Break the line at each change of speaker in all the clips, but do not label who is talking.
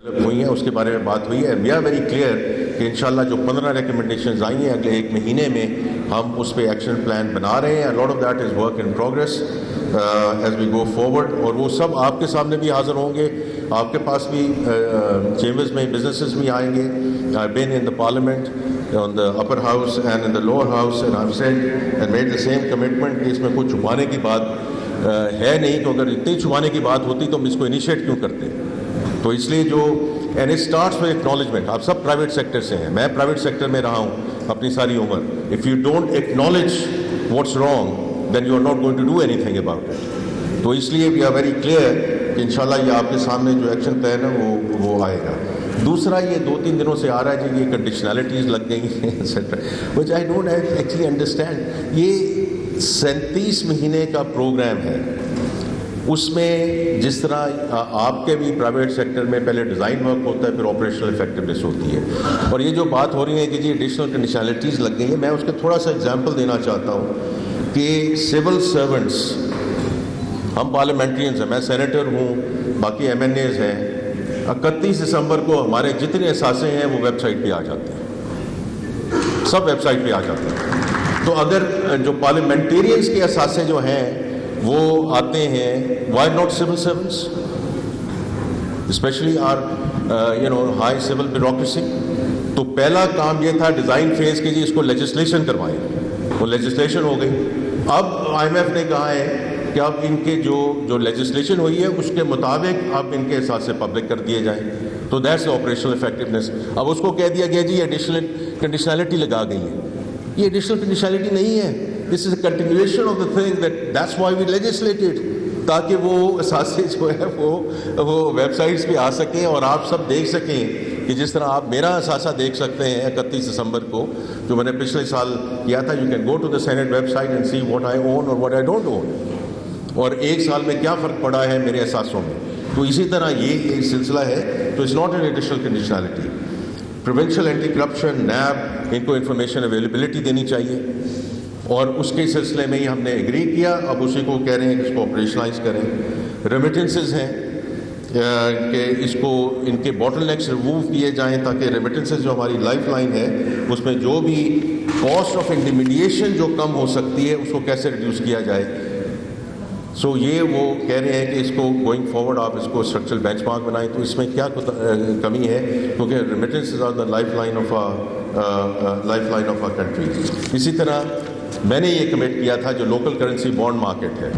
ہوئی ہیں اس کے بارے میں بات ہوئی ہے. وی آر ویری کلیئر کہ انشاءاللہ جو 15 ریکمنڈیشنز آئی ہیں اگلے 1 مہینے میں ہم اس پہ ایکشن پلان بنا رہے ہیں. Lot of that is work in progress as we go forward, اور وہ سب آپ کے سامنے بھی حاضر ہوں گے. آپ کے پاس بھی چیمبرز میں بزنسز بھی آئیں گے. آئی بین ان دا parliament on the upper house and in the lower house, and I've said and made the same commitment کہ اس میں کوئی چھپانے کی بات ہے نہیں. تو اگر اتنی چھپانے کی بات ہوتی تو ہم اس کو انیشیٹ کیوں کرتے. تو اس لیے جو and it starts with acknowledgement. آپ سب پرائیویٹ سیکٹر سے ہیں, میں پرائیویٹ سیکٹر میں رہا ہوں اپنی ساری عمر. If you don't acknowledge what's wrong then you are not going to do any thing about it. تو اس لیے وی آر ویری کلیئر کہ انشاءاللہ یہ آپ کے سامنے جو ایکشن پلان ہے وہ آئے گا. دوسرا یہ 2-3 دنوں سے آ رہا ہے جی یہ کنڈیشنلٹیز لگ گئی ہیں et cetera, which I don't actually understand. یہ 37 مہینے کا پروگرام ہے. اس میں جس طرح آپ کے بھی پرائیویٹ سیکٹر میں پہلے ڈیزائن ورک ہوتا ہے, پھر آپریشنل افیکٹونیس ہوتی ہے. اور یہ جو بات ہو رہی ہے کہ جی ایڈیشنل کنڈیشنلٹیز لگ گئی ہیں, میں اس کا تھوڑا سا ایگزامپل دینا چاہتا ہوں کہ سول سرونٹس, ہم پارلیمنٹرینز ہیں, میں سینیٹر ہوں, باقی ایم این ایز ہیں. 31 دسمبر کو ہمارے جتنے اثاثے ہیں وہ ویب سائٹ پہ آ جاتے ہیں, سب ویب سائٹ پہ آ جاتے ہیں. تو اگر جو پارلیمنٹیرینز کے اثاثے جو ہیں وہ آتے ہیں, why not civil servants especially are high civil bureaucracy. تو پہلا کام یہ تھا ڈیزائن فیز کے جی اس کو لیجسلیشن کروائیں, وہ لیجسلیشن ہو گئی. اب آئی ایم ایف نے کہا ہے کہ اب ان کے جو لیجسلیشن ہوئی ہے اس کے مطابق اب ان کے حساب سے پبلک کر دیے جائیں. تو دیٹس آپریشنل افیکٹونیس. اب اس کو کہہ دیا گیا جی ایڈیشنل کنڈیشنلٹی لگا گئی ہے. یہ ایڈیشنل کنڈیشنلٹی نہیں ہے, this is a continuation of the thing that's why we legislated, تاکہ وہ اثاثے جو ہے وہ ویب سائٹس پہ آ سکیں اور آپ سب دیکھ سکیں کہ جس طرح آپ میرا اثاثہ دیکھ سکتے ہیں 31 دسمبر کو جو میں نے پچھلے سال کیا تھا. You can go to the Senate website and see what I own اور واٹ آئی ڈونٹ اون, اور 1 سال میں کیا فرق پڑا ہے میرے احساسوں میں. تو اسی طرح یہ ایک سلسلہ ہے. تو it's not an additional conditionality. Provincial anti corruption NAB ان کو انفارمیشن اویلیبلٹی دینی چاہیے, اور اس کے سلسلے میں ہی ہم نے ایگری کیا. اب اسی کو کہہ رہے ہیں کہ اس کو آپریشنلائز کریں. ریمیٹنسز ہیں کہ اس کو ان کے باٹل نیکس ریموو کیے جائیں تاکہ ریمیٹنسز جو ہماری لائف لائن ہے اس میں جو بھی کاسٹ آف انٹیمیڈیشن جو کم ہو سکتی ہے اس کو کیسے ریڈیوس کیا جائے. سو یہ وہ کہہ رہے ہیں کہ اس کو گوئنگ فارورڈ آپ اس کو اسٹرکچرل بینچ مارک بنائیں. تو اس میں کیا کمی ہے, کیونکہ remittances are the life line of a country. اسی طرح میں نے یہ کمٹ کیا تھا جو لوکل کرنسی بانڈ مارکیٹ ہے,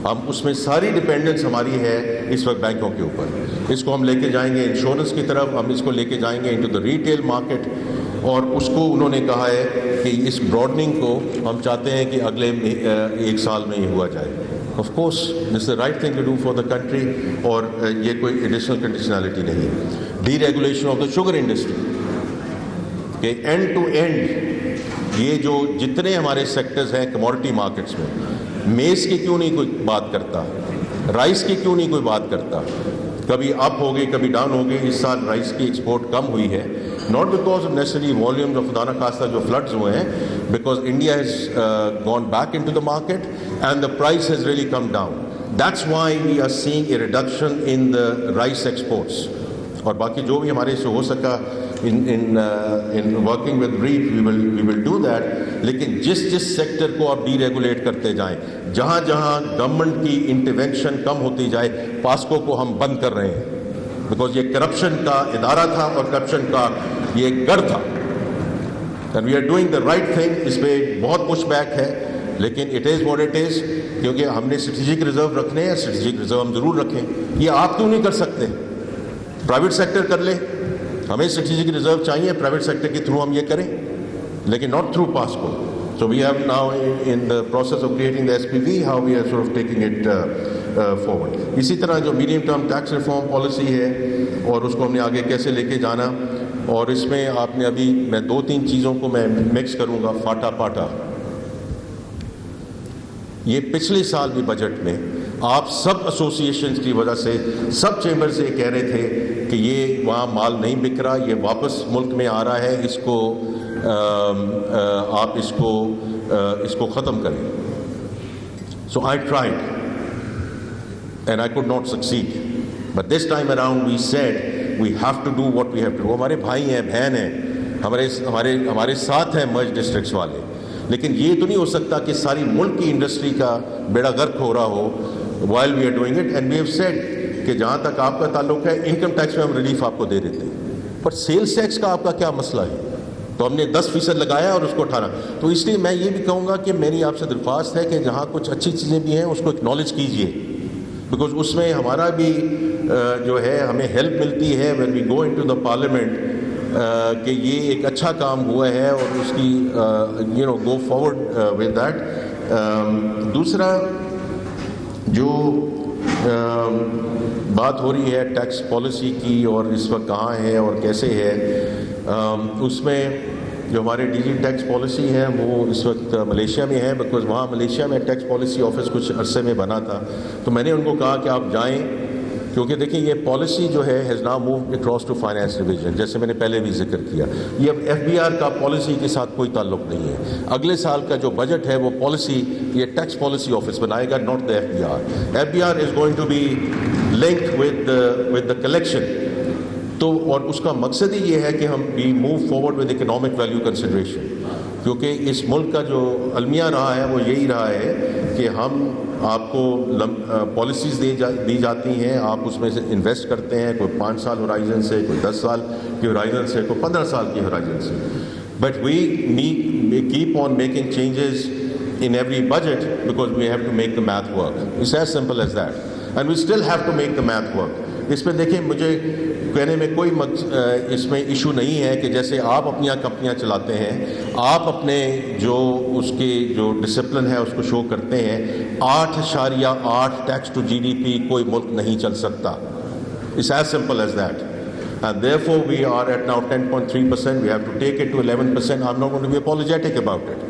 ہم اس میں ساری ڈپینڈنس ہماری ہے اس وقت بینکوں کے اوپر. اس کو ہم لے کے جائیں گے انشورنس کی طرف, ہم اس کو لے کے جائیں گے انٹو دا ریٹیل مارکیٹ. اور اس کو انہوں نے کہا ہے کہ اس براڈننگ کو ہم چاہتے ہیں کہ اگلے 1 سال میں ہی ہوا جائے. Of course this is the right thing to do for the country, اور یہ کوئی ایڈیشنل کنڈیشنلٹی نہیں. Deregulation of the sugar industry کہ اینڈ ٹو اینڈ یہ جو جتنے ہمارے سیکٹرز ہیں کموڈٹی مارکیٹس میں, میز کی کیوں نہیں کوئی بات کرتا, رائس کی کیوں نہیں کوئی بات کرتا. کبھی اپ ہو گئی کبھی ڈاؤن ہو گئی. اس سال رائس کی ایکسپورٹ کم ہوئی ہے, not because of necessary volumes of خدا نخواستہ جو فلڈز ہوئے ہیں, because India has gone back in to the market and the price has really come down. That's why we are seeing a reduction in the rice exports. اور باقی جو بھی ہمارے سے ہو سکا in working with REAP we will do that. لیکن جس sector کو آپ ڈی ریگولیٹ کرتے جائیں, جہاں گورنمنٹ کی انٹرونشن کم ہوتی جائے, پاسکو کو ہم بند کر رہے ہیں بیکاز یہ کرپشن کا ادارہ تھا اور کرپشن کا یہ گڑھ تھا. And we are doing the right thing. اس پہ بہت پش بیک ہے لیکن it is what it is, کیونکہ ہم نے اسٹریٹجک ریزرو رکھنے ہیں. اسٹریٹجک ریزرو ہم ضرور رکھیں. یہ آپ کیوں نہیں کر سکتے؟ پرائیویٹ سیکٹر کر لے. ہمیں اسٹریٹجک ریزرو چاہیے, پرائیویٹ سیکٹر کے تھرو ہم یہ کریں, لیکن not through PASSCO. So we have now in the process of creating the S P V how we are sort of taking it forward. اسی طرح جو medium term tax reform policy ہے اور اس کو ہم نے آگے کیسے لے کے جانا, اور اس میں آپ نے ابھی میں 2-3 چیزوں کو میں مکس کروں گا. فاٹا پاٹا, یہ پچھلے سال بھی بجٹ میں آپ سب ایسوسیشنز کی وجہ سے سب چیمبر سے کہہ رہے تھے کہ یہ وہاں مال نہیں بک رہا, یہ واپس ملک میں آ رہا ہے, اس کو آپ اس کو ختم کریں. So I tried and I could not succeed, but this time around we said we have to do what we have to do. ہمارے بھائی ہیں, بہن ہیں, ہمارے ساتھ ہیں مرج ڈسٹرکٹس والے, لیکن یہ تو نہیں ہو سکتا کہ ساری ملک کی انڈسٹری کا بیڑا غرق ہو رہا ہو while we are doing it. And we have said کہ جہاں تک آپ کا تعلق ہے انکم ٹیکس میں ہم ریلیف آپ کو دے دیتے ہیں, پر سیلز ٹیکس کا آپ کا کیا مسئلہ ہے؟ تو ہم نے 10% لگایا اور اس کو اٹھانا. تو اس لیے میں یہ بھی کہوں گا کہ میری آپ سے درخواست ہے کہ جہاں کچھ اچھی چیزیں بھی ہیں اس کو اکنالج کیجئے, بیکاز اس میں ہمارا بھی جو ہے ہمیں ہیلپ ملتی ہے when we go into the parliament کہ یہ ایک اچھا کام ہوا ہے اور اس کی go forward with that. دوسرا جو بات ہو رہی ہے ٹیکس پالیسی کی اور اس وقت کہاں ہے اور کیسے ہے, اس میں جو ہمارے ڈی جی ٹیکس پالیسی ہیں وہ اس وقت ملیشیا میں ہے, بیکاز وہاں ملیشیا میں ٹیکس پالیسی آفس کچھ عرصے میں بنا تھا. تو میں نے ان کو کہا کہ آپ جائیں, کیونکہ دیکھیں یہ پالیسی جو ہے has now moved across to finance division, جیسے میں نے پہلے بھی ذکر کیا. یہ اب ایف بی آر کا پالیسی کے ساتھ کوئی تعلق نہیں ہے. اگلے سال کا جو بجٹ ہے وہ پالیسی یہ ٹیکس پالیسی آفس بنائے گا, not the F B R. F B R is going to be linked with the collection. تو اور اس کا مقصد ہی یہ ہے کہ ہم we move forward with economic value consideration, کیونکہ اس ملک کا جو المیہ رہا ہے وہ یہی رہا ہے کہ ہم آپ کو پالیسیز دی جاتی ہیں, آپ اس میں سے انویسٹ کرتے ہیں, کوئی 5 سال ہورائزن سے, کوئی 10 سال کی ہورائزن سے, کوئی 15 سال کی ہورائزن سے. But we keep on making changes in every budget because we have to make the math work. It's as simple as that. And we still have to make the math work. اس میں دیکھیں مجھے کہنے میں کوئی اس میں issue نہیں ہے کہ جیسے آپ اپنی کمپنیاں چلاتے ہیں, آپ اپنے جو اس کے جو ڈسپلن ہے اس کو شو کرتے ہیں. 8.8 tax to G D P کوئی ملک نہیں چل سکتا. It's as simple as that. And therefore we are at now 10.3%. We have to take it to 11%. I'm not going to be apologetic about it.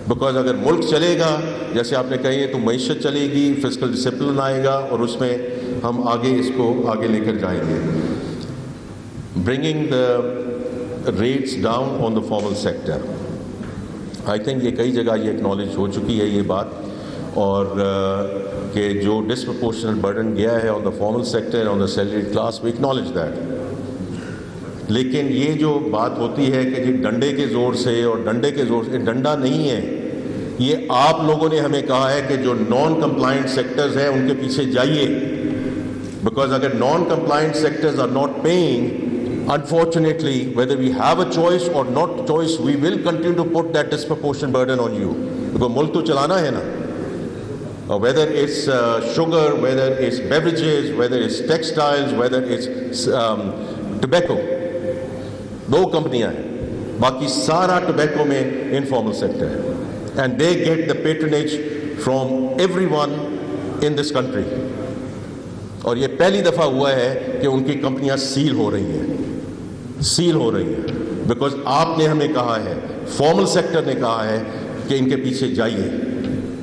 Because اگر ملک چلے گا جیسے آپ نے کہی تو معیشت چلے گی, فسکل ڈسپلن آئے گا اور اس میں ہم آگے اس کو آگے لے کر جائیں گے. Bringing the rates down on the formal sector, I think یہ کئی جگہ یہ اکنالج ہو چکی ہے یہ بات, اور کہ جو ڈسپرپورشنل برڈن گیا ہے on the formal sector, on the salaried class, we acknowledge that. لیکن یہ جو بات ہوتی ہے کہ جی ڈنڈے کے زور سے اور ڈنڈے کے زور سے, ڈنڈا نہیں ہے, یہ آپ لوگوں نے ہمیں کہا ہے کہ جو نان کمپلائنٹ سیکٹرز ہیں ان کے پیچھے جائیے, بیکاز اگر non compliant sectors are not paying, unfortunately whether we have a choice or not choice we will continue to put that disproportionate burden on you, because ملک تو چلانا ہے نا. Whether it's sugar, whether it's beverages, whether it's textiles, whether it's tobacco, 2 کمپنیاں ہیں, باقی سارا tobacco میں informal sector ہے, and they get the patronage from everyone in this country. اور یہ پہلی دفعہ ہوا ہے کہ ان کی کمپنیاں سیل ہو رہی ہیں, بیکاز آپ نے ہمیں کہا ہے, فارمل سیکٹر نے کہا ہے کہ ان کے پیچھے جائیے,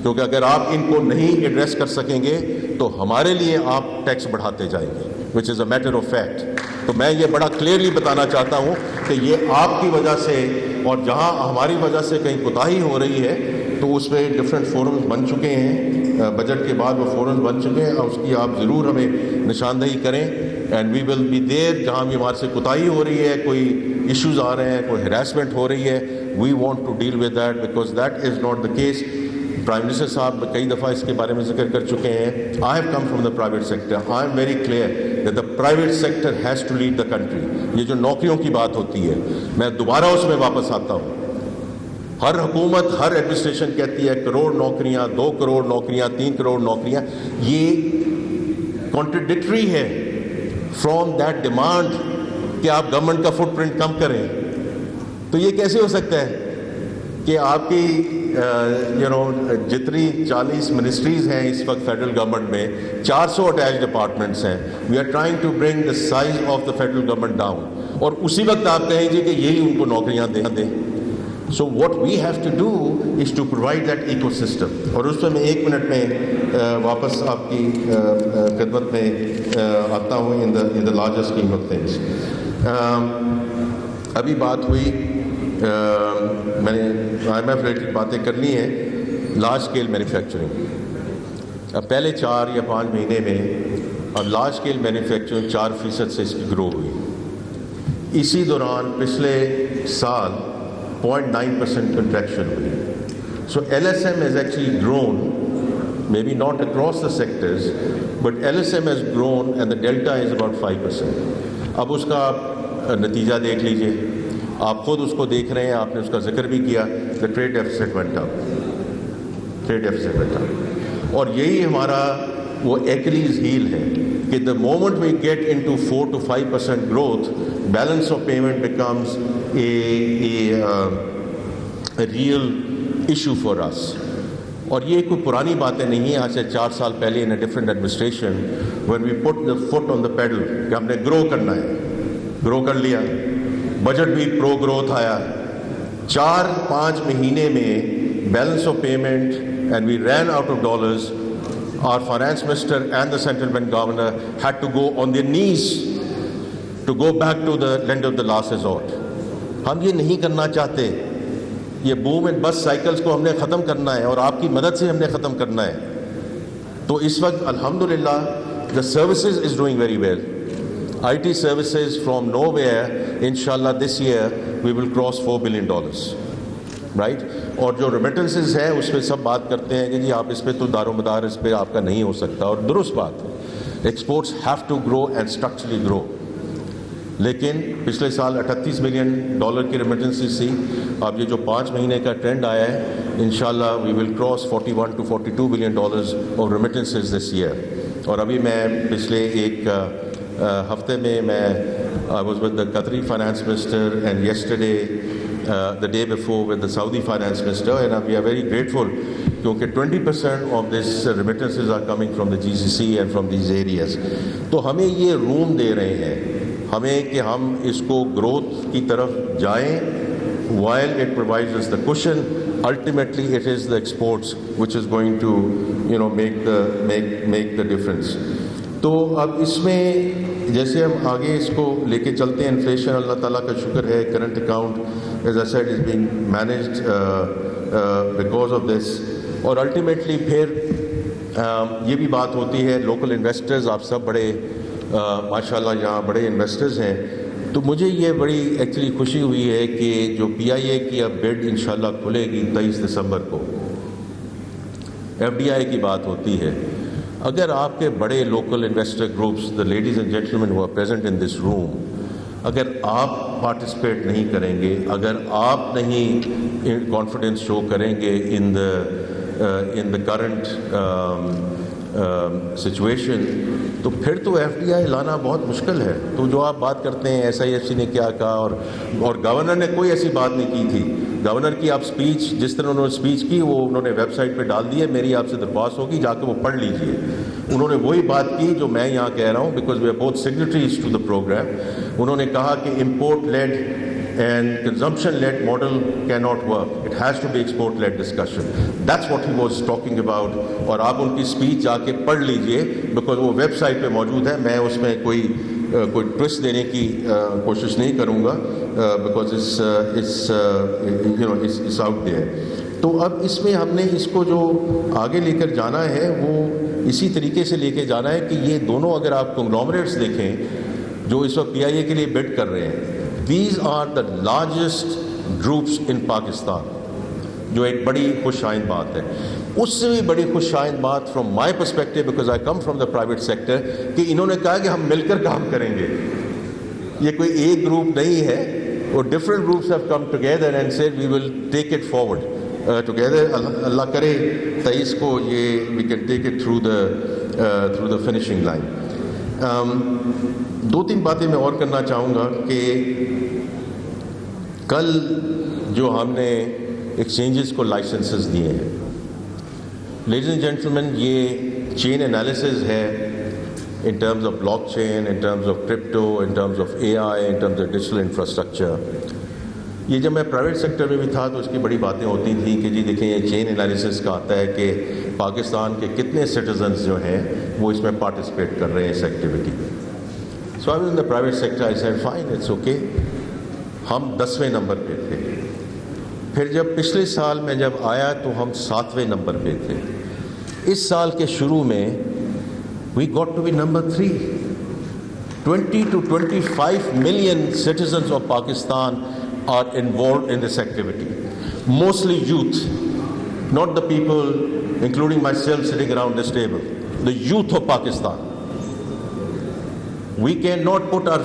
کیونکہ اگر آپ ان کو نہیں ایڈریس کر سکیں گے تو ہمارے لیے آپ ٹیکس بڑھاتے جائیں گے, وچ از اے میٹر آف فیکٹ. تو میں یہ بڑا کلیئرلی بتانا چاہتا ہوں کہ یہ آپ کی وجہ سے, اور جہاں ہماری وجہ سے کہیں کوتاہی ہو رہی ہے تو اس میں ڈفرینٹ فورمز بن چکے ہیں, بجٹ کے بعد وہ فورمز بن چکے ہیں, اور اس کی آپ ضرور ہمیں نشاندہی کریں. And we will be there, جہاں بھی ہمارے سے کوتاہی ہو رہی ہے, کوئی ایشوز آ رہے ہیں, کوئی ہراسمنٹ ہو رہی ہے, we want to deal with that, because that is not the case. Prime minister صاحب کئی دفعہ اس کے بارے میں ذکر کر چکے ہیں. I have come from the private sector, I am very clear that the private sector has to lead the country. یہ جو نوکریوں کی بات ہوتی ہے, میں دوبارہ اس میں واپس آتا ہوں. ہر حکومت, ہر ایڈمنسٹریشن کہتی ہے 1 کروڑ نوکریاں, 2 کروڑ نوکریاں, 3 کروڑ نوکریاں. یہ کانٹرڈکٹری ہے فرام دیٹ ڈیمانڈ کہ آپ گورنمنٹ کا فٹ پرنٹ کم کریں. تو یہ کیسے ہو سکتا ہے کہ آپ کی جتنی 40 منسٹریز ہیں اس وقت فیڈرل گورنمنٹ میں, 400 اٹیچ ڈپارٹمنٹس ہیں. We are trying to bring the size of the federal government down, اور اسی وقت آپ کہیں گے کہ یہی ان کو نوکریاں دیں. So what we have to do is to provide that ecosystem. اور اس پہ میں 1 منٹ میں واپس آپ کی خدمت میں آتا ہوں in the larger scheme of things. ابھی بات ہوئی, میں نے آئی ایم ایف ریلیٹڈ باتیں کرنی ہیں, لارج اسکیل مینوفیکچرنگ. اب پہلے 4 یا 5 مہینے میں اب لارج اسکیل مینوفیکچرنگ 4% سے اس کی گرو ہوئی. اسی دوران پچھلے سال 0.9% کنٹریکشن ہوئی. سو LSM has actually grown, maybe not across the sectors, but LSM has grown and the delta is about 5%. اب اس کا آپ نتیجہ دیکھ لیجئے, آپ خود اس کو دیکھ رہے ہیں, آپ نے اس کا ذکر بھی کیا, the trade deficit went up. اور یہی ہمارا وہ ایکلیز ہیل ہے کہ the moment we get into 4 to 5% growth, balance of payment becomes a real issue for us. اور یہ کوئی پرانی باتیں نہیں ہیں, آج سے 4 سال پہلے in a different administration when we put the foot on the pedal کہ ہم نے گرو کرنا ہے, گرو کر لیا, بجٹ بھی پرو گروتھ آیا, 4-5 مہینے میں balance of payment and we ran out of dollars. Our finance minister and the central bank governor had to go on their knees to go back to the lender of the last resort. ہم یہ نہیں کرنا چاہتے, یہ boom and بس cycles کو ہم نے ختم کرنا ہے اور آپ کی مدد سے ہم نے ختم کرنا ہے. تو اس وقت الحمدللہ the services is doing very well. IT services from nowhere, inshallah this year we will cross $4 billion. Right. اور جو ریمیٹنسز ہے اس پہ سب بات کرتے ہیں کہ جی آپ اس پہ تو دار و مدار اس پہ آپ کا نہیں ہو سکتا, اور درست بات ہے, exports have to grow and structurally grow. لیکن پچھلے سال $38 بلین کی ریمیٹنسز تھی. اب یہ جو 5 مہینے کا ٹرینڈ آیا ہے, انشاءاللہ we will cross $41 to $42 billion of remittances this year. اور ابھی میں پچھلے ایک ہفتے میں I was with the Qatari finance minister and yesterday the day before with the Saudi finance minister, and we are very grateful kyunki 20% of this remittances are coming from the GCC and from these areas. تو ہمیں یہ روم دے رہے ہیں ہمیں کہ ہم اس کو growth کی طرف جائیں, while it provides us the cushion. Ultimately it is the exports which is going to make the difference. تو اب اس میں جیسے ہم آگے اس کو لے کے چلتے ہیں, انفلیشن اللہ تعالیٰ کا شکر ہے, current account as I said is being managed because of this. اور الٹیمیٹلی پھر یہ بھی بات ہوتی ہے, لوکل انویسٹرز آپ سب بڑے ماشاءاللہ یہاں بڑے انویسٹرز ہیں, تو مجھے یہ بڑی ایکچولی خوشی ہوئی ہے کہ جو PIA کی اب بڈ انشاءاللہ کھلے گی 23 دسمبر کو. FDI کی بات ہوتی ہے. اگر آپ کے بڑے local investor groups, the ladies and gentlemen who are present in this room, اگر آپ پارٹیسپیٹ نہیں کریں گے, اگر آپ نہیں کانفیڈنس شو کریں گے in the current situation, تو پھر تو FDI لانا بہت مشکل ہے. تو جو آپ بات کرتے ہیں SIFC نے کیا کہا, اور گورنر نے کوئی ایسی بات نہیں کی تھی. گورنر کی آپ اسپیچ جس طرح انہوں نے اسپیچ کی وہ انہوں نے ویب سائٹ پہ ڈال دی ہے, میری آپ سے درخواست ہوگی جا کے وہ پڑھ لیجئے. انہوں نے وہی بات کی جو میں یہاں کہہ رہا ہوں, because we are both signatories to the program. انہوں نے کہا کہ import led and consumption led model cannot work, it has to be export led discussion. That's what he was talking about. اور آپ ان کی اسپیچ جا کے پڑھ لیجئے, بیکاز وہ ویب سائٹ پہ موجود ہے. میں اس میں کوئی ٹوسٹ دینے کی کوشش نہیں کروں گا, بیکاز it's out there. تو اب اس میں ہم نے اس کو جو آگے لے کر جانا ہے وہ اسی طریقے سے لے کے جانا ہے کہ یہ دونوں, اگر آپ کنگلومریٹس دیکھیں جو اس وقت PIA کے لیے بڈ کر رہے ہیں, these are the largest groups in Pakistan, جو ایک بڑی خوش آئند بات ہے. اس سے بھی بڑی خوش آئند بات from my perspective, because I come from the private sector, کہ انہوں نے کہا کہ ہم مل کر کام کریں گے. یہ کوئی ایک گروپ نہیں ہے, اور different groups have come together and said we will take it forward together. اللہ کرے 23 کو یہ we can take it through the finishing line. 2-3 باتیں میں اور کرنا چاہوں گا کہ کل جو ہم نے ایکسچینجز کو لائسنسز دیے ہیں, لیڈیز اینڈ جینٹلمین, یہ چین انالیسز ہے in terms of blockchain, in terms of crypto, in terms of AI, in terms of digital infrastructure. یہ جب میں پرائیویٹ سیکٹر میں بھی تھا تو اس کی بڑی باتیں ہوتی تھیں کہ جی دیکھیں یہ چین انالیسس کا آتا ہے کہ پاکستان کے کتنے سٹیزنز جو ہیں وہ اس میں پارٹیسپیٹ کر رہے ہیں اس ایکٹیویٹی میں. So I was in the private sector, I said fine it's okay. ہم 10ویں نمبر پہ تھے. پھر جب پچھلے سال میں جب آیا تو ہم 7ویں نمبر پہ تھے. اس سال کے شروع میں we got to be number 3. 20 to 25 million citizens of Pakistan are involved in this activity. Mostly youth, not the people, including myself, sitting around this table. The youth of Pakistan. We cannot put our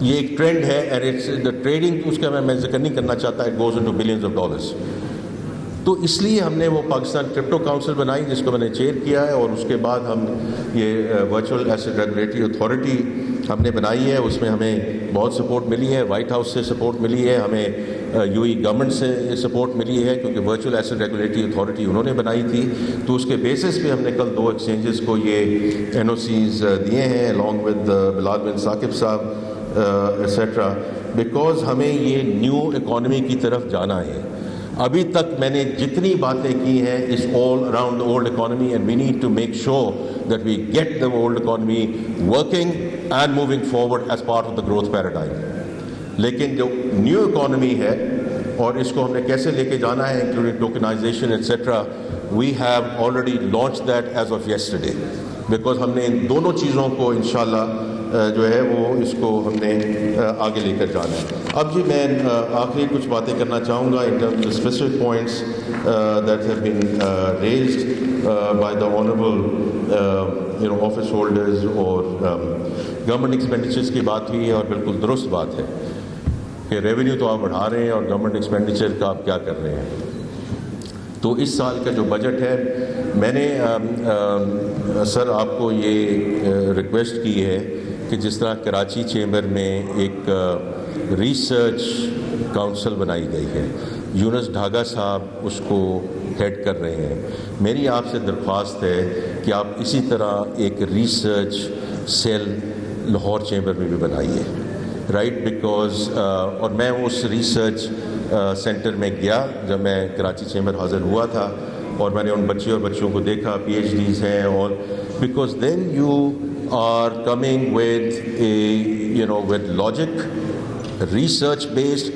یہ ایک trend ہے and it's the trading اس کا میں ذکر نہیں کرنا چاہتا. It goes into billions of dollars. تو اس لیے ہم نے وہ پاکستان کرپٹو کاؤنسل بنائی جس کو میں نے چیئر کیا ہے, اور اس کے بعد ہم یہ ورچوئل ایسٹ ریگولیٹری اتھارٹی ہم نے بنائی ہے. اس میں ہمیں بہت سپورٹ ملی ہے, وائٹ ہاؤس سے سپورٹ ملی ہے, ہمیں یو ای گورنمنٹ سے سپورٹ ملی ہے کیونکہ ورچوئل ایسٹ ریگولیٹری اتھارٹی انہوں نے بنائی تھی. تو اس کے بیسس پہ ہم نے کل 2 ایکسچینجز کو یہ این او سیز دیے ہیں along with بلال بن ثاقب صاحب ایٹسیٹرا, بیکاز ہمیں یہ نیو اکانومی کی طرف جانا ہے. ابھی تک میں نے جتنی باتیں کی ہیں اس all around the old economy, and we need to make sure that we get the old economy working and moving forward as part of the growth paradigm. لیکن جو نیو اکانومی ہے اور اس کو ہم نے کیسے لے کے جانا ہے including tokenization etc., we have already launched that as of yesterday, because ہم نے ان دونوں چیزوں کو انشاءاللہ جو ہے وہ اس کو ہم نے آگے لے کر جانا ہے. اب جی میں آخری کچھ باتیں کرنا چاہوں گا in terms of specific points that have been raised by the honorable office holders. اور گورنمنٹ ایکسپینڈیچرز کی بات ہوئی ہے اور بالکل درست بات ہے کہ ریونیو تو آپ بڑھا رہے ہیں اور گورنمنٹ ایکسپینڈیچر کا آپ کیا کر رہے ہیں. تو اس سال کا جو بجٹ ہے, میں نے سر آپ کو یہ ریکویسٹ کی ہے کہ جس طرح کراچی چیمبر میں ایک ریسرچ کاؤنسل بنائی گئی ہے, یونس ڈھاگا صاحب اس کو ہیڈ کر رہے ہیں, میری آپ سے درخواست ہے کہ آپ اسی طرح ایک ریسرچ سیل لاہور چیمبر میں بھی بنائیے, رائٹ, بیکاز اور میں اس ریسرچ سینٹر میں گیا جب میں کراچی چیمبر حاضر ہوا تھا, اور میں نے ان بچے اور بچوں کو دیکھا, پی ایچ ڈیز ہیں, اور because then you are coming with logic, research based,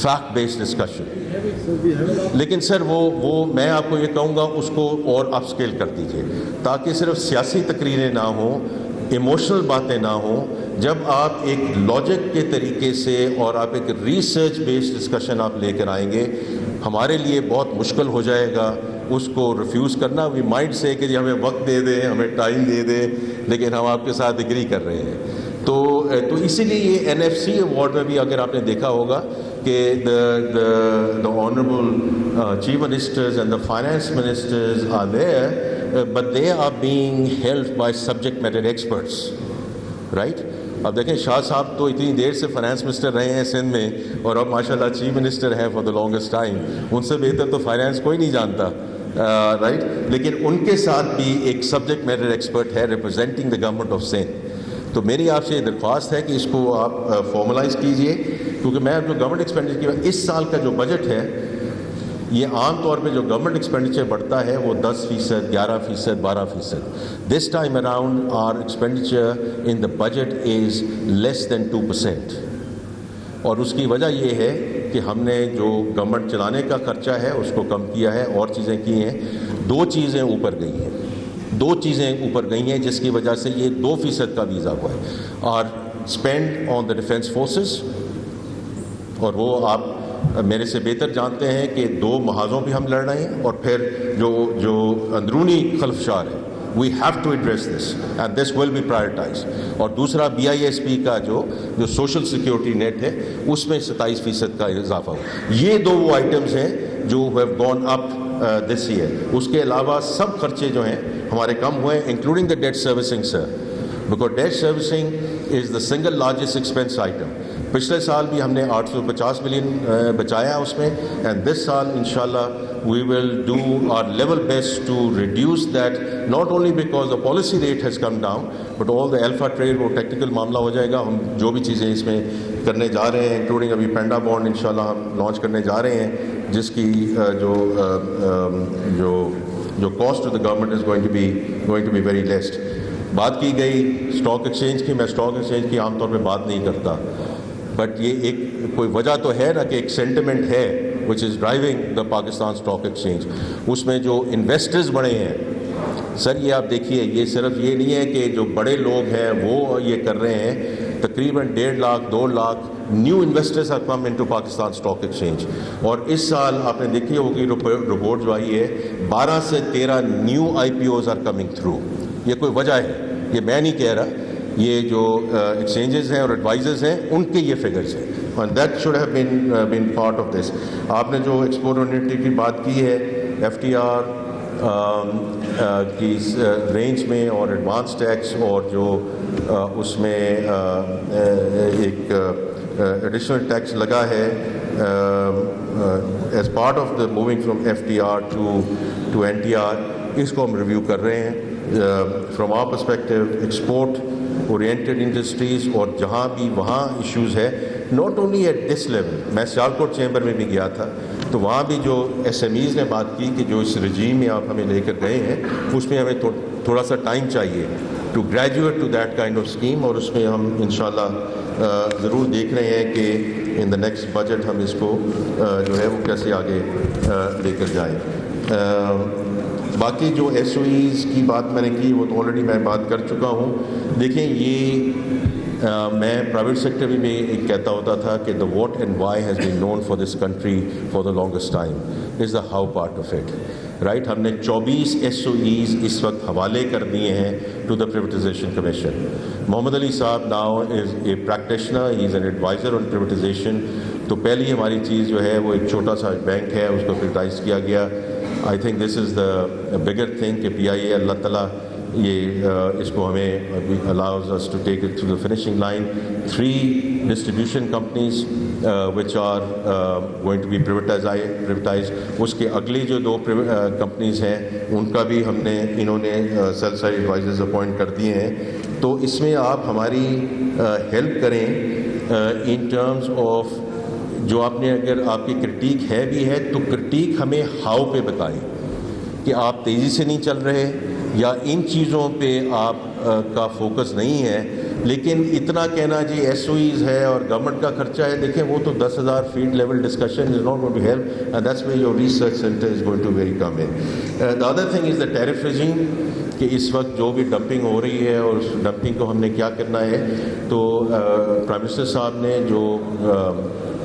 fact based discussion. لیکن سر وہ میں آپ کو یہ کہوں گا اس کو اور اپ اسکیل کر دیجیے تاکہ صرف سیاسی تقریریں نہ ہوں, ایموشنل باتیں نہ ہوں. جب آپ ایک لاجک کے طریقے سے اور آپ ایک ریسرچ بیسڈ ڈسکشن آپ لے کر آئیں گے, ہمارے لیے بہت مشکل ہو جائے گا اس کو ریفیوز کرنا. وی مائنڈ سے کہ جی ہمیں وقت دے دیں, ہمیں ٹائم دے دیں, لیکن ہم آپ کے ساتھ ایگری کر رہے ہیں. تو اسی لیے یہ این ایف سی ایوارڈ میں بھی اگر آپ نے دیکھا ہوگا کہ the honorable chief ministers and the finance ministers are there, but they are being held by subject matter experts, right? اب دیکھیں شاہ صاحب تو اتنی دیر سے فائنانس منسٹر رہے ہیں سندھ میں, اور اب ماشاءاللہ چیف منسٹر ہیں فار دا لانگسٹ ٹائم, ان سے بہتر تو فائنانس کوئی نہیں جانتا, رائٹ. لیکن ان کے ساتھ بھی ایک سبجیکٹ میٹر ایکسپرٹ ہے representing the government of Sindh. تو میری آپ سے یہ درخواست ہے کہ اس کو آپ فارملائز کیجئے, کیونکہ میں جو گورنمنٹ ایکسپینڈیچر کی اس سال کا جو بجٹ ہے, یہ عام طور پہ جو گورنمنٹ ایکسپینڈیچر بڑھتا ہے وہ 10%, 11%, 12%. This time around our expenditure in the budget is less than 2%. اور اس کی وجہ یہ ہے کہ ہم نے جو گورنمنٹ چلانے کا خرچہ ہے اس کو کم کیا ہے, اور چیزیں کی ہیں. 2 چیزیں اوپر گئی ہیں, 2 چیزیں اوپر گئی ہیں جس کی وجہ سے یہ 2% کا بھی اضافہ ہے. اور spend on the defence forces, اور وہ آپ میرے سے بہتر جانتے ہیں کہ 2 محاذوں پہ ہم لڑ رہے ہیں, اور پھر جو اندرونی خلفشار ہے, we have to address this and this will be prioritise. اور دوسرا BISP کا جو سوشل سیکیورٹی نیٹ ہے اس میں 27% کا اضافہ ہو. یہ 2 وہ آئٹمز ہیں جو have gone up this year. اس کے علاوہ سب خرچے جو ہیں ہمارے کم ہوئے, including the debt servicing sir, because debt servicing is the single largest expense item. پچھلے سال بھی ہم نے 850 ملین بچایا اس میں, اینڈ دس سال انشاءاللہ we will do our level best to reduce that, not only because the policy rate has come down, but all the alpha trade وہ ٹیکنیکل معاملہ ہو جائے گا. ہم جو بھی چیزیں اس میں کرنے جا رہے ہیں, انکلوڈنگ ابھی پینڈا بانڈ انشاءاللہ ہم لانچ کرنے جا رہے ہیں, جس کی جو cost to the government is going to be very less. بات کی گئی اسٹاک ایکسچینج کی, میں اسٹاک ایکسچینج کی عام طور پہ بات نہیں کرتا, بٹ یہ ایک کوئی وجہ تو ہے نا کہ ایک سینٹیمنٹ ہے which is driving the Pakistan Stock Exchange. اس میں جو انویسٹرز بڑے ہیں سر یہ آپ دیکھیے، یہ صرف یہ نہیں ہے کہ جو بڑے لوگ ہیں وہ یہ کر رہے ہیں، تقریباً 1.5 lakh 2 lakh new investors are come into Pakistan stock exchange. اور اس سال آپ نے دیکھی ہوگی رپورٹ جو آئی ہے 12 سے 13 new IPOs are coming through. یہ کوئی وجہ ہے، یہ میں نہیں کہہ رہا، یہ جو ایکسچینجز ہیں اور ایڈوائزرز ہیں ان کے یہ فگرز ہیں. and that should have been part of this. آپ نے جو ایکسپورٹ اورینٹیڈ کی بات کی ہے، FTR کی رینج میں اور ایڈوانس ٹیکس اور جو اس میں ایک ایڈیشنل ٹیکس لگا ہے as part of the moving from FTR to NTR، اس کو ہم ریویو کر رہے ہیں. From our perspective export oriented industries اور جہاں بھی وہاں ایشوز ہے، not only at this level. میں سیالکوٹ چیمبر میں بھی گیا تھا تو وہاں بھی جو SMEs نے بات کی کہ جو اس رجیم میں آپ ہمیں لے کر گئے ہیں اس میں ہمیں تھوڑا سا ٹائم چاہیے to graduate to that kind of scheme, اور اس میں ہم انشاءاللہ ضرور دیکھ رہے ہیں کہ ان دا نیکسٹ بجٹ ہم اس کو جو ہے وہ کیسے آگے لے کر جائیں. باقی جو SOEs کی بات میں نے کی وہ تو آلریڈی میں بات کر چکا ہوں. دیکھیں یہ میں پرائیویٹ سیکٹر میں بھی ایک کہتا ہوتا تھا کہ the what and why has been known for this country for the longest time is the how part of it. Right, ہم نے 24 SOEs اس وقت حوالے کر دیے ہیں to the پریویٹائزیشن commission. Muhammad Ali صاحب now is a practitioner, he is an advisor on privatization. تو پہلی ہماری چیز جو ہے وہ ایک چھوٹا سا بینک ہے، اس کو پریویٹائز کیا گیا. I think this is the bigger thing کہ PIA اللہ تعالیٰ یہ اس کو ہمیں allows us to take it to the finishing line. 3 distribution companies which are going to be privatized. اس کے اگلی جو 2 companies ہیں ان کا بھی ہم نے انہوں نے sell side advisors اپوائنٹ کر دیے ہیں. تو اس میں آپ ہماری ہیلپ کریں in terms of جو آپ نے، اگر آپ کی کرٹیک ہے بھی ہے تو کرٹیک ہمیں ہاؤ پہ بتائیں کہ آپ تیزی سے نہیں چل رہے یا ان چیزوں پہ آپ کا فوکس نہیں ہے. لیکن اتنا کہنا جی SOEs ہے اور گورنمنٹ کا خرچہ ہے، دیکھیں وہ تو 10,000 feet level discussion is not going to help and that's where your research centre is going to very come in. The other thing is the tariff regime, کہ اس وقت جو بھی ڈمپنگ ہو رہی ہے اور اس ڈمپنگ کو ہم نے کیا کرنا ہے. تو پرائم منسٹر صاحب نے جو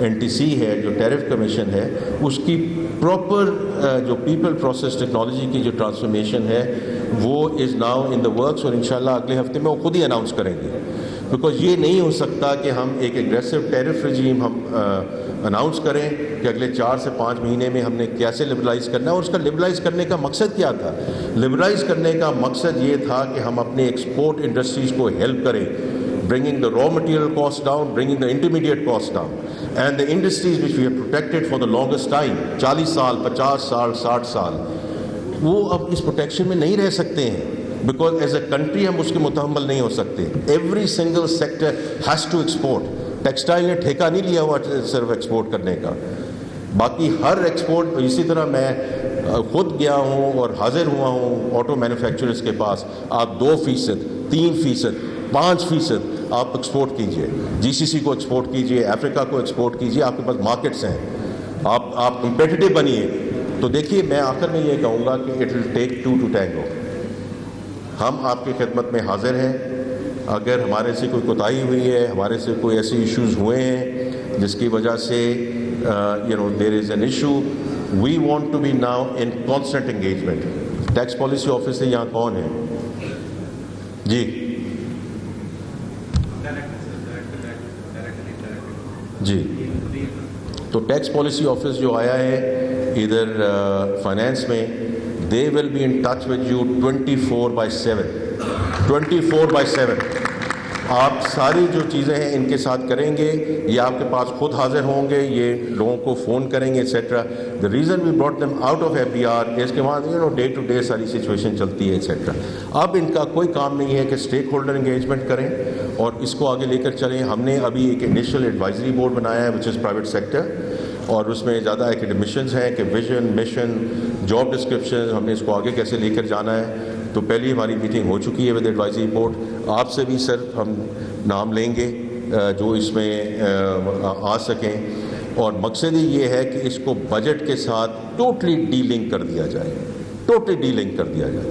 NTC ہے، جو ٹیرف کمیشن ہے، اس کی پراپر جو پیپل پروسیس ٹیکنالوجی کی جو ٹرانسفارمیشن ہے وہ is now in the works, اور انشاءاللہ اگلے ہفتے میں وہ خود ہی اناؤنس کریں گے. بیکاز یہ نہیں ہو سکتا کہ ہم ایک ایگریسو ٹیرف رجیم ہم اناؤنس کریں کہ اگلے 4 سے 5 مہینے میں ہم نے کیسے لبرلائز کرنا ہے. اور اس کا لبرلائز کرنے کا مقصد کیا تھا؟ لبرلائز کرنے کا مقصد یہ تھا کہ ہم اپنے ایکسپورٹ انڈسٹریز کو ہیلپ کریں، bringing the raw material cost down, bringing the intermediate cost down, and the industries which we have protected for the longest time 40 سال 50 سال 60 سال وہ اب اس پروٹیکشن میں نہیں رہ سکتے ہیں. بیکاز ایز اے کنٹری ہم اس کے متحمل نہیں ہو سکتے. Every single sector has to export. Textile نے ٹھیکہ نہیں لیا ہوا صرف ایکسپورٹ کرنے کا، باقی ہر ایکسپورٹ. اسی طرح میں خود گیا ہوں اور حاضر ہوا ہوں آٹو مینوفیکچررز کے پاس. آپ 2%، 3%، 5% آپ ایکسپورٹ کیجئے، GCC کو ایکسپورٹ کیجئے، افریقہ کو ایکسپورٹ کیجئے. آپ کے پاس مارکیٹس ہیں، آپ کمپیٹیٹو بنیے. تو دیکھیے میں آخر میں یہ کہوں گا کہ it will take 2 to tango. ہم آپ کی خدمت میں حاضر ہیں. اگر ہمارے سے کوئی کوتاہی ہوئی ہے، ہمارے سے کوئی ایسے ایشوز ہوئے ہیں جس کی وجہ سے there is an issue, we want to be now in constant engagement. Tax policy office سے یہاں کون ہے؟ جی جی. تو ٹیکس پالیسی آفس جو آیا ہے ادھر فائنینس میں، they will be in touch with you 24/7. 24/7 آپ ساری جو چیزیں ہیں ان کے ساتھ کریں گے. یہ آپ کے پاس خود حاضر ہوں گے، یہ لوگوں کو فون کریں گے etcetera. The reason we brought them out of FBR اس کے بعد ڈے ٹو ڈے ساری سچویشن چلتی ہے ایٹسیٹرا. اب ان کا کوئی کام نہیں ہے کہ اسٹیک ہولڈر انگیجمنٹ کریں اور اس کو آگے لے کر چلیں. ہم نے ابھی ایک انیشیل ایڈوائزری بورڈ بنایا ہے وچ از پرائیویٹ سیکٹر، اور اس میں زیادہ ایکیڈیمشنز ہیں کہ ویژن، مشن، جاب ڈسکرپشن، ہم نے اس کو آگے کیسے لے کر جانا ہے. تو پہلی ہماری میٹنگ ہو چکی ہے ود ایڈوائزری بورڈ. آپ سے بھی سر ہم نام لیں گے جو اس میں آ سکیں، اور مقصد ہی یہ ہے کہ اس کو بجٹ کے ساتھ ٹوٹلی ڈی لنک کر دیا جائے. ٹوٹلی ڈی لنک کر دیا جائے.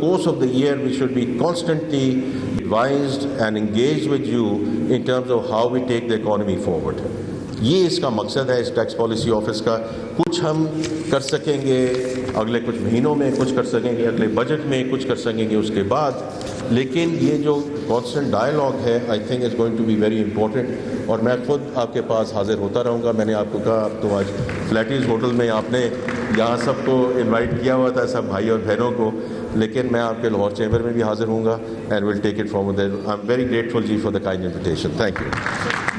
course of the year we should be constantly advised and engaged with you in terms of how we take the economy forward. یہ اس کا مقصد ہے اس ٹیکس پالیسی آفس کا. کچھ ہم کر سکیں گے اگلے کچھ مہینوں میں، کچھ کر سکیں گے اگلے بجٹ میں، کچھ کر سکیں گے اس کے بعد، لیکن یہ جو کانسٹنٹ ڈائلاگ ہے I think is going to be very important. اور میں خود آپ کے پاس حاضر ہوتا رہوں گا. میں نے آپ کو کہا آپ تو آج فلیٹیز ہوٹل میں آپ نے یہاں سب کو انوائٹ کیا ہوا تھا، سب بھائی اور بہنوں کو، لیکن میں آپ کے لاہور چیمبر میں بھی حاضر ہوں گا and will take it from there. I am very grateful ji for the kind invitation. Thank you.